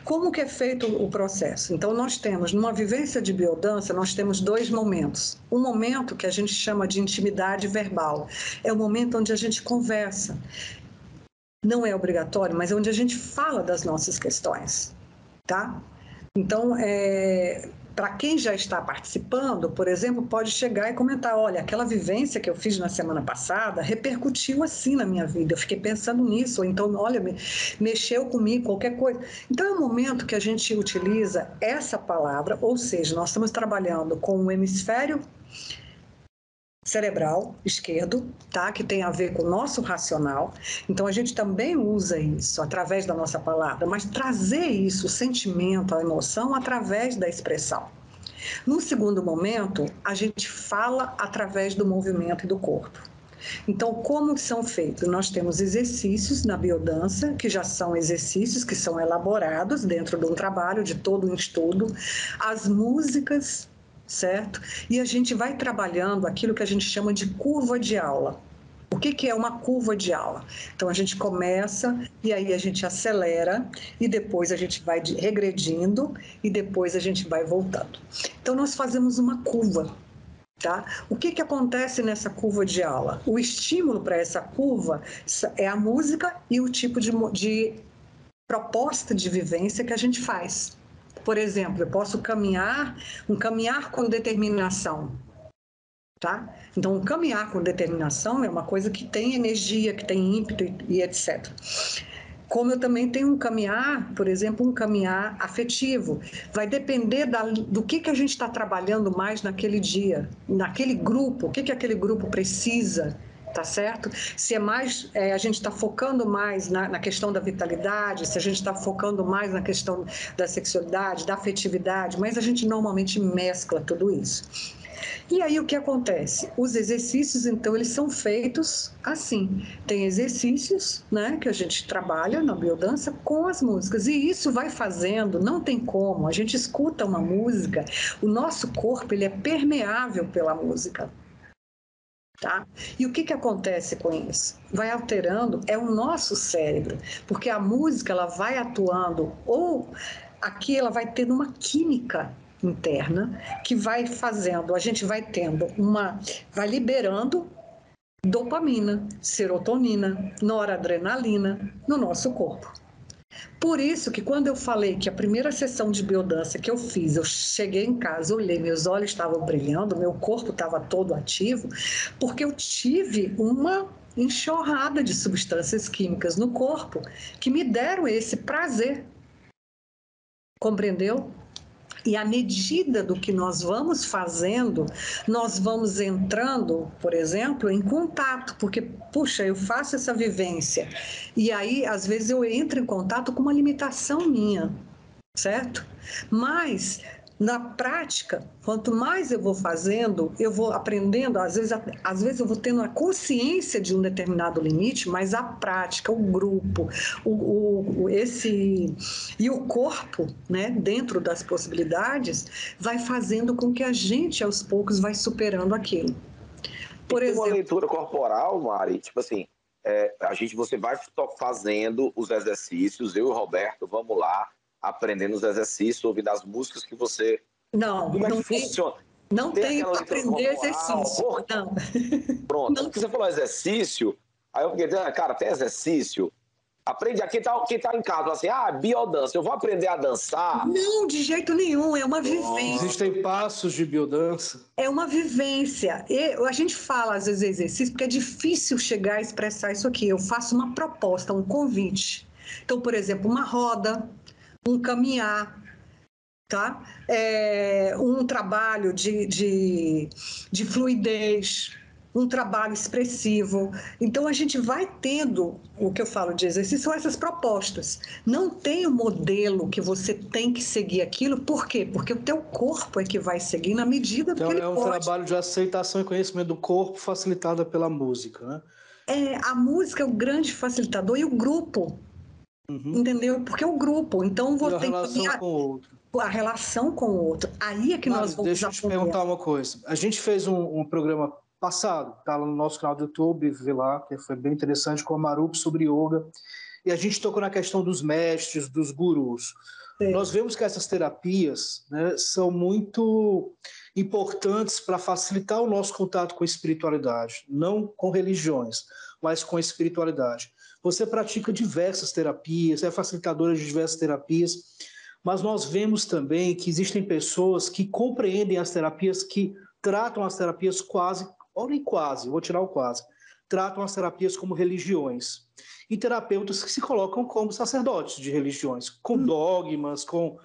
[SPEAKER 3] Como que é feito o processo? Então, nós temos, numa vivência de biodança, nós temos 2 momentos. Um momento que a gente chama de intimidade verbal. É o momento onde a gente conversa. Não é obrigatório, mas é onde a gente fala das nossas questões, tá? Então, para quem já está participando, por exemplo, pode chegar e comentar, olha, aquela vivência que eu fiz na semana passada repercutiu assim na minha vida, eu fiquei pensando nisso, ou então, olha, mexeu comigo, qualquer coisa. Então, é um momento que a gente utiliza essa palavra, ou seja, nós estamos trabalhando com o hemisfério cerebral esquerdo, tá? Que tem a ver com o nosso racional. Então, a gente também usa isso através da nossa palavra, mas trazer isso, o sentimento, a emoção, através da expressão. No segundo momento, a gente fala através do movimento e do corpo. Então, como são feitos? Nós temos exercícios na biodança, que já são exercícios que são elaborados dentro de um trabalho, de todo um estudo. As músicas, certo? E a gente vai trabalhando aquilo que a gente chama de curva de aula. O que é uma curva de aula? Então, a gente começa e aí a gente acelera e depois a gente vai regredindo e depois a gente vai voltando. Então, nós fazemos uma curva, tá? O que acontece nessa curva de aula? O estímulo para essa curva é a música e o tipo de proposta de vivência que a gente faz. Por exemplo, eu posso caminhar com determinação, tá? Então, um caminhar com determinação é uma coisa que tem energia, que tem ímpeto e etc. Como eu também tenho um caminhar, por exemplo, um caminhar afetivo. Vai depender do que a gente está trabalhando mais naquele dia, naquele grupo, o que aquele grupo precisa, tá certo? Se é mais, a gente está focando mais na questão da vitalidade, se a gente está focando mais na questão da sexualidade, da afetividade, mas a gente normalmente mescla tudo isso. E aí o que acontece? Os exercícios, então, eles são feitos assim. Tem exercícios, né, que a gente trabalha na biodança com as músicas. E isso vai fazendo, não tem como. A gente escuta uma música, o nosso corpo ele é permeável pela música. Tá? E o que acontece com isso? Vai alterando, é o nosso cérebro, porque a música ela vai atuando, ou aqui ela vai tendo uma química interna que vai fazendo, a gente vai tendo vai liberando dopamina, serotonina, noradrenalina no nosso corpo. Por isso que quando eu falei que a primeira sessão de biodança que eu fiz, eu cheguei em casa, olhei, meus olhos estavam brilhando, meu corpo estava todo ativo, porque eu tive enxurrada de substâncias químicas no corpo que me deram esse prazer. Compreendeu? E à medida do que nós vamos fazendo, nós vamos entrando, por exemplo, em contato, porque, puxa, eu faço essa vivência, e aí, às vezes, eu entro em contato com uma limitação minha, certo? Mas, na prática, quanto mais eu vou fazendo, eu vou aprendendo, às vezes eu vou tendo a consciência de um determinado limite, mas a prática, o grupo, e o corpo, né, dentro das possibilidades, vai fazendo com que a gente, aos poucos, vai superando aquilo.
[SPEAKER 2] Por exemplo, uma leitura corporal, Mari, tipo assim, você vai fazendo os exercícios, eu e o Roberto, vamos lá, aprendendo os exercícios, ouvindo as músicas que você... Como é que funciona?
[SPEAKER 3] Não tem que aprender exercício. Não.
[SPEAKER 2] Pronto, porque você falou exercício, aí eu fiquei, cara, tem exercício? Aprende aqui, quem tá em casa, assim, biodança, eu vou aprender a dançar?
[SPEAKER 3] Não, de jeito nenhum, é uma vivência.
[SPEAKER 1] Existem passos de biodança?
[SPEAKER 3] É uma vivência. A gente fala, às vezes, exercício, porque é difícil chegar a expressar isso aqui. Eu faço uma proposta, um convite. Então, por exemplo, uma roda, um caminhar, tá? Um trabalho de fluidez, um trabalho expressivo. Então, a gente vai tendo, o que eu falo de exercício, são essas propostas. Não tem um modelo que você tem que seguir aquilo. Por quê? Porque o teu corpo é que vai seguir na medida que ele pode.
[SPEAKER 1] Então, é um trabalho de aceitação e conhecimento do corpo facilitada pela música, né?
[SPEAKER 3] A música é o grande facilitador e o grupo. Entendeu? Porque é o grupo. Então, vou ter
[SPEAKER 1] relação com o outro.
[SPEAKER 3] A relação com o outro. Aí é que nós vamos
[SPEAKER 1] Deixa eu te perguntar uma coisa. A gente fez um programa passado, tá lá no nosso canal do YouTube, vê lá, que foi bem interessante, com a Marup sobre yoga, e a gente tocou na questão dos mestres, dos gurus. Sim. Nós vemos que essas terapias, né, são muito importantes para facilitar o nosso contato com a espiritualidade, não com religiões, mas com a espiritualidade. Você pratica diversas terapias, é facilitadora de diversas terapias, mas nós vemos também que existem pessoas que compreendem as terapias, que tratam as terapias vou tirar o quase, tratam as terapias como religiões. E terapeutas que se colocam como sacerdotes de religiões, com dogmas, com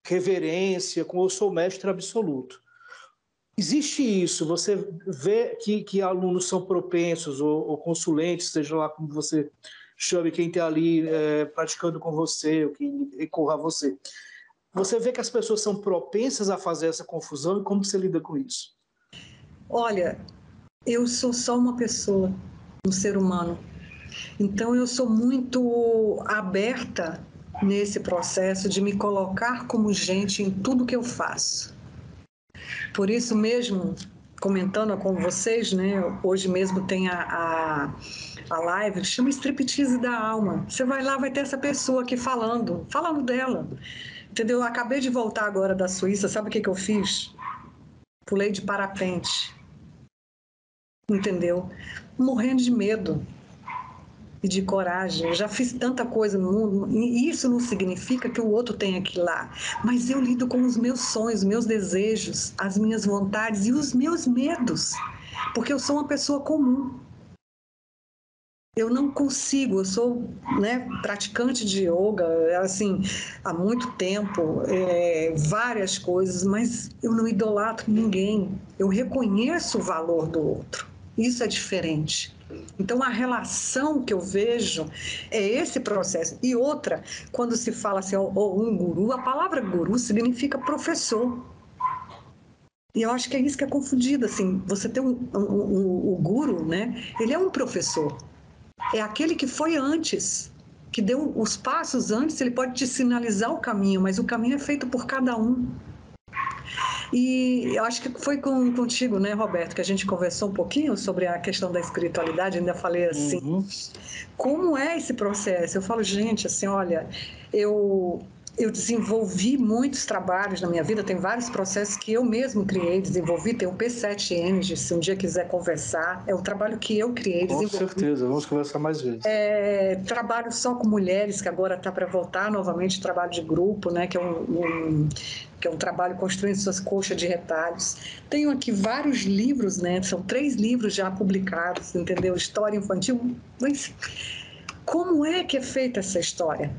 [SPEAKER 1] reverência, com eu sou mestre absoluto. Existe isso? Você vê que alunos são propensos, ou consulentes, seja lá como você chame quem está ali praticando com você, ou quem recorra a você. Você vê que as pessoas são propensas a fazer essa confusão, e como você lida com isso?
[SPEAKER 3] Olha, eu sou só uma pessoa, um ser humano. Então, eu sou muito aberta nesse processo de me colocar como gente em tudo que eu faço. Por isso mesmo, comentando com vocês, né, hoje mesmo tem a live que chama Striptease da Alma. Você vai lá, vai ter essa pessoa aqui falando dela. Entendeu? Eu acabei de voltar agora da Suíça, sabe o que eu fiz? Pulei de parapente. Entendeu? Morrendo de medo e de coragem. Eu já fiz tanta coisa no mundo, e isso não significa que o outro tenha que ir lá. Mas eu lido com os meus sonhos, meus desejos, as minhas vontades e os meus medos, porque eu sou uma pessoa comum. Eu não consigo, eu sou, né, praticante de yoga, assim, há muito tempo, várias coisas, mas eu não idolatro ninguém. Eu reconheço o valor do outro. Isso é diferente. Então, a relação que eu vejo é esse processo. E outra, quando se fala assim, um guru, a palavra guru significa professor. E eu acho que é isso que é confundido, assim, você tem o guru, né? Ele é um professor. É aquele que foi antes, que deu os passos antes, ele pode te sinalizar o caminho, mas o caminho é feito por cada um. E eu acho que foi contigo, né, Roberto, que a gente conversou um pouquinho sobre a questão da espiritualidade, ainda falei assim, como é esse processo? Eu falo, gente, assim, olha, eu eu desenvolvi muitos trabalhos na minha vida, tem vários processos que eu mesmo criei, desenvolvi, tem o P7 Energy, se um dia quiser conversar, é o trabalho que eu criei,
[SPEAKER 1] desenvolvi. Com certeza, vamos conversar mais vezes.
[SPEAKER 3] Trabalho só com mulheres, que agora está para voltar novamente, trabalho de grupo, né, que é um trabalho construindo suas coxas de retalhos. Tenho aqui vários livros, né, são 3 livros já publicados, entendeu? História infantil, mas como é que é feita essa história?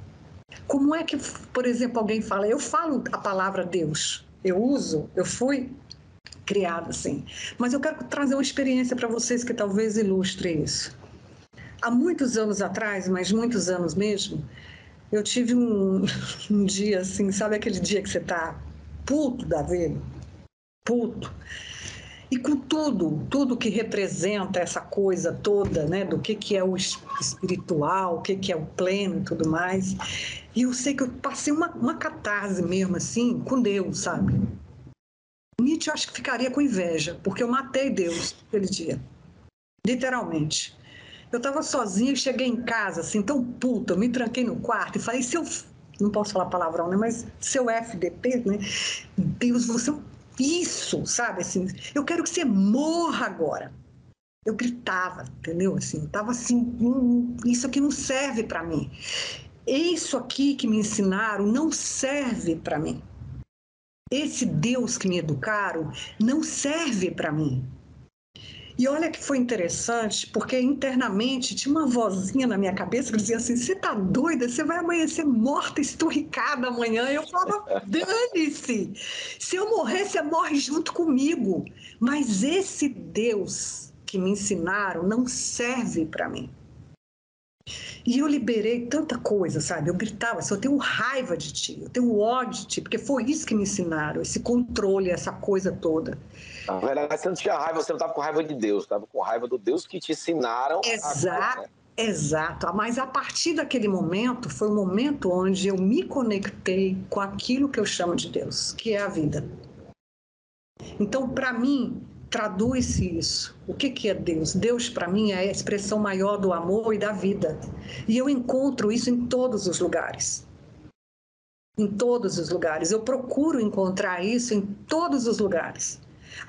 [SPEAKER 3] Como é que, por exemplo, alguém fala, eu falo a palavra Deus, eu fui criada assim, mas eu quero trazer uma experiência para vocês que talvez ilustre isso. Há muitos anos atrás, mas muitos anos mesmo, eu tive um dia assim, sabe aquele dia que você está puto da vida? Puto. E com tudo que representa essa coisa toda, né, do que é o espiritual, o que é o pleno e tudo mais. E eu sei que eu passei uma catarse mesmo, assim, com Deus, sabe? Nietzsche, eu acho que ficaria com inveja, porque eu matei Deus aquele dia, literalmente. Eu estava sozinha e cheguei em casa, assim, tão puta, eu me tranquei no quarto e falei, não posso falar palavrão, né, mas seu FDP, né, Deus, você... Isso, sabe, assim, eu quero que você morra agora. Eu gritava, entendeu? Assim, tava assim, isso aqui não serve para mim. Isso aqui que me ensinaram não serve para mim. Esse Deus que me educaram não serve para mim. E olha que foi interessante, porque internamente tinha uma vozinha na minha cabeça que dizia assim, você tá doida? Você vai amanhecer morta, esturricada amanhã. Eu falava, dane-se! Se eu morrer, você morre junto comigo. Mas esse Deus que me ensinaram não serve para mim. E eu liberei tanta coisa, sabe? Eu gritava assim, eu tenho raiva de ti, eu tenho ódio de ti, porque foi isso que me ensinaram, esse controle, essa coisa toda.
[SPEAKER 2] Na verdade, você não tinha raiva, você não estava com raiva de Deus, estava com raiva do Deus que te ensinaram.
[SPEAKER 3] Exato, mas a partir daquele momento, foi o momento onde eu me conectei com aquilo que eu chamo de Deus, que é a vida. Então, para mim, traduz-se isso. O que é Deus? Deus, para mim, é a expressão maior do amor e da vida. E eu encontro isso em todos os lugares. Em todos os lugares. Eu procuro encontrar isso em todos os lugares.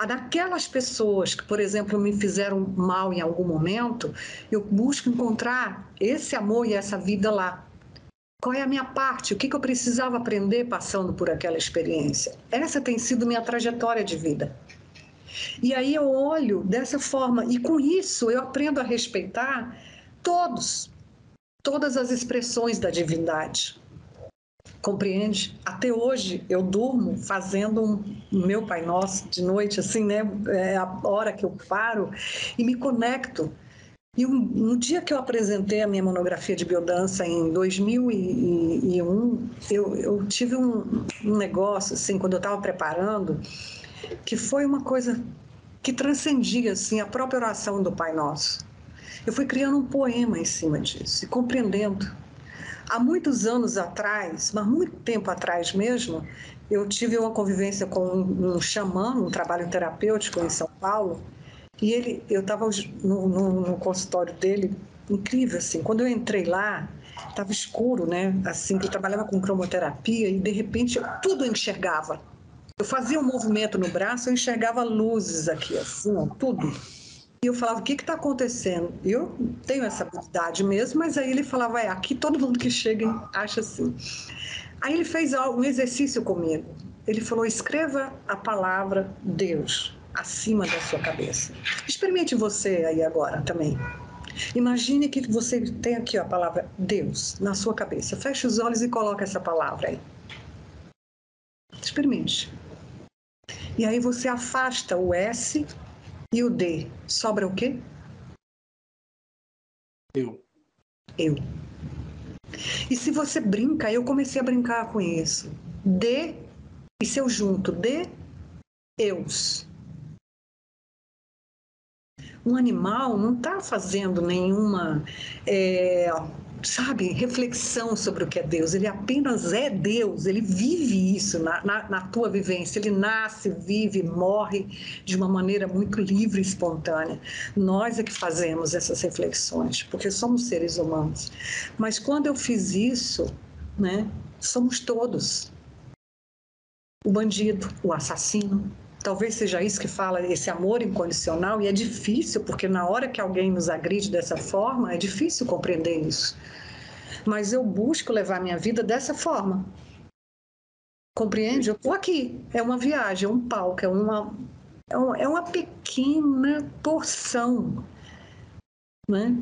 [SPEAKER 3] Daquelas pessoas que, por exemplo, me fizeram mal em algum momento, eu busco encontrar esse amor e essa vida lá. Qual é a minha parte? O que eu precisava aprender passando por aquela experiência? Essa tem sido minha trajetória de vida. E aí eu olho dessa forma, e com isso eu aprendo a respeitar todas as expressões da divindade. Compreende? Até hoje eu durmo fazendo meu Pai Nosso de noite, assim, né? É a hora que eu paro e me conecto. E no dia que eu apresentei a minha monografia de biodança em 2001, eu tive um negócio, assim, quando eu estava preparando, que foi uma coisa que transcendia, assim, a própria oração do Pai Nosso. Eu fui criando um poema em cima disso e compreendendo. Há muitos anos atrás, mas muito tempo atrás mesmo, eu tive uma convivência com um xamã, um trabalho terapêutico em São Paulo, e eu estava no consultório dele, incrível, assim, quando eu entrei lá, estava escuro, né, assim, que eu trabalhava com cromoterapia e, de repente, tudo eu enxergava. Eu fazia um movimento no braço, eu enxergava luzes aqui, assim, ó, tudo. E eu falava, o que está acontecendo? Eu tenho essa habilidade mesmo, mas aí ele falava, aqui todo mundo que chega acha assim. Aí ele fez um exercício comigo. Ele falou, escreva a palavra Deus acima da sua cabeça. Experimente você aí agora também. Imagine que você tem aqui a palavra Deus na sua cabeça. Feche os olhos e coloque essa palavra aí. Experimente. E aí você afasta o S e o D. Sobra o quê?
[SPEAKER 1] Eu.
[SPEAKER 3] E se você brinca, eu comecei a brincar com isso. D e seu junto. D, eus. Um animal não está fazendo nenhuma, reflexão sobre o que é Deus. Ele apenas é Deus, ele vive isso na tua vivência. Ele nasce, vive, morre de uma maneira muito livre e espontânea. Nós é que fazemos essas reflexões, porque somos seres humanos. Mas quando eu fiz isso, né? Somos todos. O bandido, o assassino. Talvez seja isso que fala esse amor incondicional, e é difícil, porque na hora que alguém nos agride dessa forma, é difícil compreender isso. Mas eu busco levar minha vida dessa forma. Compreende? Eu estou aqui. É uma viagem, é um palco, é uma pequena porção, né?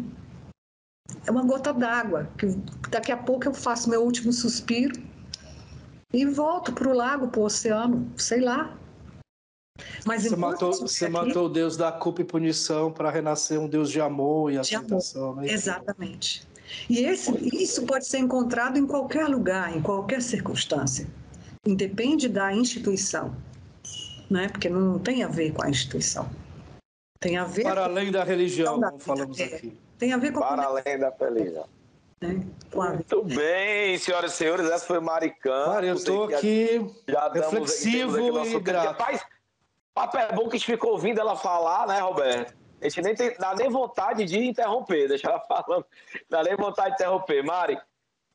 [SPEAKER 3] É uma gota d'água, que daqui a pouco eu faço meu último suspiro e volto para o lago, para o oceano, sei lá. Mas
[SPEAKER 1] você matou o Deus da culpa e punição para renascer um Deus de amor e aceitação. Né?
[SPEAKER 3] Exatamente. E isso pode ser encontrado em qualquer lugar, em qualquer circunstância. Independe da instituição, né? Porque não tem a ver com a instituição. Tem a ver
[SPEAKER 1] para além da religião, como falamos aqui.
[SPEAKER 3] Tem a ver com
[SPEAKER 2] para além da religião.
[SPEAKER 1] Muito
[SPEAKER 2] bem, senhoras e senhores, essa foi Mari Campos.
[SPEAKER 1] Cara, eu estou aqui reflexivo e grato.
[SPEAKER 2] Rapaz, papo é bom que a gente ficou ouvindo ela falar, né, Roberto? A gente dá nem vontade de interromper, deixa ela falando, dá nem vontade de interromper. Mari,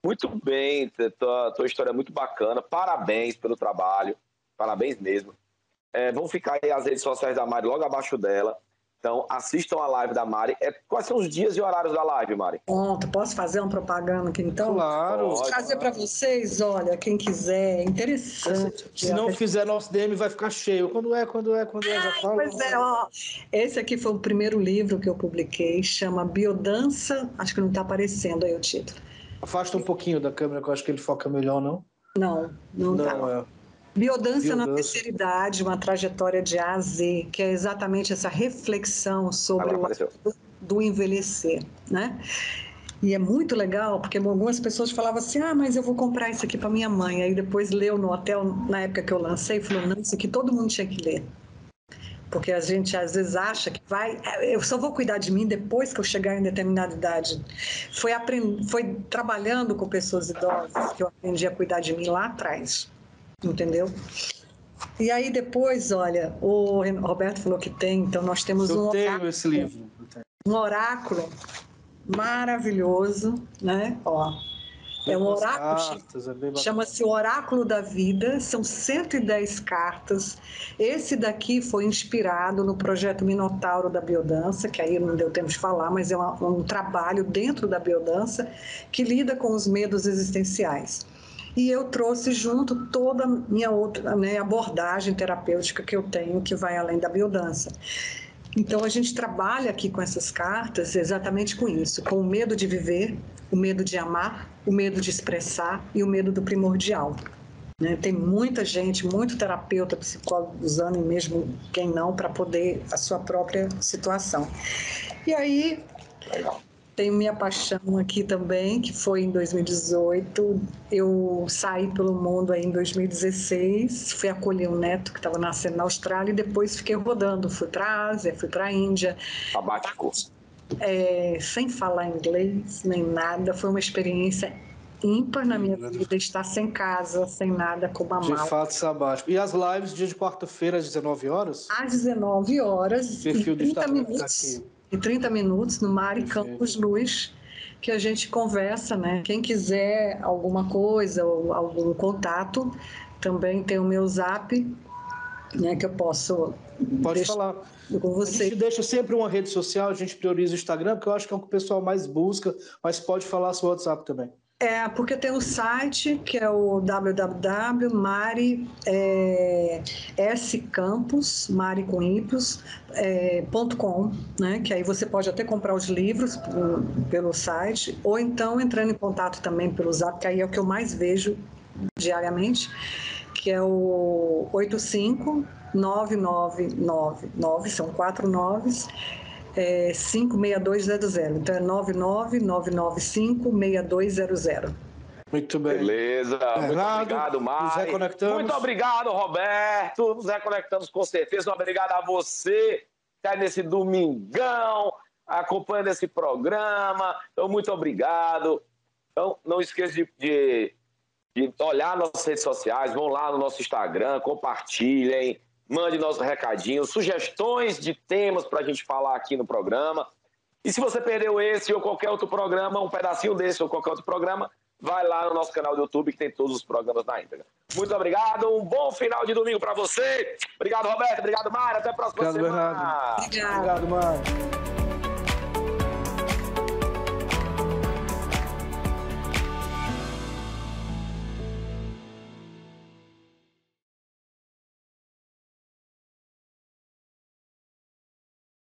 [SPEAKER 2] muito bem, tua história é muito bacana, parabéns pelo trabalho, parabéns mesmo. Vão ficar aí as redes sociais da Mari logo abaixo dela. Então, assistam a live da Mari. Quais são os dias e horários da live, Mari?
[SPEAKER 3] Pronto, posso fazer uma propaganda aqui, então?
[SPEAKER 1] Claro.
[SPEAKER 3] Vou trazer para vocês, olha, quem quiser, é interessante.
[SPEAKER 1] Se não fizer nosso DM, vai ficar cheio. Quando é, já falo.
[SPEAKER 3] Pois é, ó. Esse aqui foi o primeiro livro que eu publiquei, chama Biodança, acho que não está aparecendo aí o título.
[SPEAKER 1] Afasta um pouquinho da câmera, que eu acho que ele foca melhor, não?
[SPEAKER 3] Não tá. Biodança na terceira idade, uma trajetória de A a Z, que é exatamente essa reflexão sobre o do envelhecer, né? E é muito legal, porque algumas pessoas falavam assim, mas eu vou comprar isso aqui para minha mãe. Aí depois leu no hotel, na época que eu lancei, falou, não, isso aqui todo mundo tinha que ler. Porque a gente às vezes acha que eu só vou cuidar de mim depois que eu chegar em determinada idade. Foi trabalhando com pessoas idosas que eu aprendi a cuidar de mim lá atrás. Entendeu? E aí depois, olha, o Roberto falou que tem, então nós temos
[SPEAKER 1] esse livro.
[SPEAKER 3] Um oráculo maravilhoso, né? Ó, é um oráculo, chama-se o Oráculo da Vida, são 110 cartas. Esse daqui foi inspirado no projeto Minotauro da Biodança, que aí não deu tempo de falar, mas é um trabalho dentro da biodança que lida com os medos existenciais. E eu trouxe junto toda a minha outra, né, abordagem terapêutica que eu tenho, que vai além da biodança. Então, a gente trabalha aqui com essas cartas exatamente com isso, com o medo de viver, o medo de amar, o medo de expressar e o medo do primordial. Né? Tem muita gente, muito terapeuta, psicólogo usando, e mesmo quem não, para poder a sua própria situação. E aí... Tenho minha paixão aqui também, que foi em 2018. Eu saí pelo mundo aí em 2016, fui acolher um neto que estava nascendo na Austrália e depois fiquei rodando. Fui para a Ásia, fui para a Índia.
[SPEAKER 2] Sabático.
[SPEAKER 3] Sem falar inglês, nem nada. Foi uma experiência ímpar na minha vida, estar sem casa, sem nada, com uma mala.
[SPEAKER 1] De fato, sabático. E as lives, dia de quarta-feira, às 19 horas?
[SPEAKER 3] Às 19 horas,
[SPEAKER 1] perfil do
[SPEAKER 3] 30 minutos. Em 30 minutos, no Mari Campos Luz, que a gente conversa, né? Quem quiser alguma coisa ou algum contato, também tem o meu Zap, né? Que eu posso...
[SPEAKER 1] Pode falar.
[SPEAKER 3] Com você.
[SPEAKER 1] A gente deixa sempre uma rede social, a gente prioriza o Instagram, porque eu acho que é o que o pessoal mais busca, mas pode falar seu WhatsApp também.
[SPEAKER 3] Porque tem o site, que é o www.maricampos.com, né? Que aí você pode até comprar os livros pelo site, ou então entrando em contato também pelo Zap, que aí é o que eu mais vejo diariamente, que é o 85999, são 4 9s, 56200. Então é 999956200.
[SPEAKER 1] Muito bem.
[SPEAKER 2] Beleza. Muito obrigado, Mari.
[SPEAKER 1] Nos reconectamos.
[SPEAKER 2] Muito obrigado, Roberto. Nos reconectamos com certeza. Obrigado a você que está nesse domingão acompanhando esse programa. Então, muito obrigado. Então, não esqueça de olhar nossas redes sociais. Vão lá no nosso Instagram, compartilhem. Mande nosso recadinho, sugestões de temas para a gente falar aqui no programa. E se você perdeu esse ou qualquer outro programa, um pedacinho desse ou qualquer outro programa, vai lá no nosso canal do YouTube que tem todos os programas na íntegra. Muito obrigado, um bom final de domingo para você. Obrigado, Roberto. Obrigado, Mário. Até a próxima semana.
[SPEAKER 1] Obrigado, Mário.